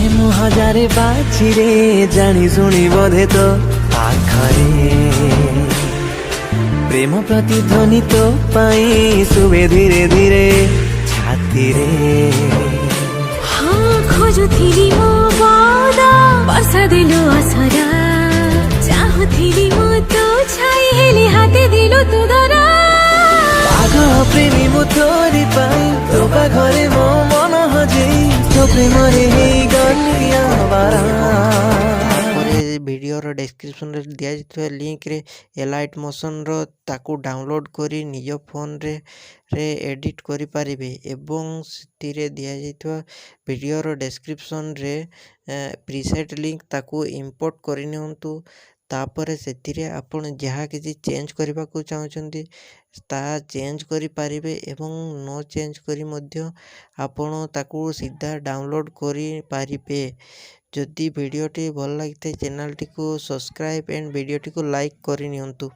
ପ୍ରେମ ହଜାରେ ବାଛିରେ ଜାଣି ଶୁଣି ବୋଧେ ତ ପାଖରେ ପ୍ରେମ ପ୍ରତିଧ୍ୱନି ତୋ ପାଇଁ ଶୁଭେ ଧୀରେ ଧୀରେ ଛାତିରେ। ହଁ ଖୋଜୁଥିଲି ମୋ ବଦ ବର୍ଷା ଦେଲୁ ଅସରା ଚାହୁଁଥିଲି ମୁଁ ତୋ ଛାଇ ହେଲି ହାତେ ଦିଲୁ ତୁ ଧରା। ପାଗଳ ପ୍ରେମୀ ମୁଁ ତୋରି ପାଇଁ ତୋ ପାଖରେ ମୋ ମନ ହଜେଇ ତୋ ପ୍ରେମରେ ହେଇଗଲି ଆବାରା। ভিডিওর ডেসক্রিপশনে দিয়াଯାଇଥିବା লিঙ্কରେ ଏଲାଇଟ୍ ମୋସନ୍ର ତାକୁ ଡାଉନଲୋଡ଼ କରି ନିଜ ଫୋନରେ ଏଡ଼ିଟ୍ କରିପାରିବେ ଏବଂ ସେଥିରେ ଦିଆଯାଇଥିବା ଭିଡ଼ିଓର ଡେସକ୍ରିପସନରେ ପ୍ରିସେଟ୍ ଲିଙ୍କ୍ ତାକୁ ଇମ୍ପୋର୍ଟ କରିନିଅନ୍ତୁ। ତାପରେ ସେଥିରେ ଆପଣ ଯାହା କିଛି ଚେଞ୍ଜ କରିବାକୁ ଚାହୁଁଛନ୍ତି ତାହା ଚେଞ୍ଜ କରିପାରିବେ ଏବଂ ନ ଚେଞ୍ଜ କରି ମଧ୍ୟ ଆପଣ ତାକୁ ସିଧା ଡାଉନଲୋଡ଼ କରିପାରିବେ। ଯଦି ଭିଡ଼ିଓଟି ଭଲ ଲାଗିଥାଏ ଚ୍ୟାନେଲଟିକୁ ସବସ୍କ୍ରାଇବ୍ ଏଣ୍ଡ ଭିଡ଼ିଓଟିକୁ ଲାଇକ୍ କରିନିଅନ୍ତୁ।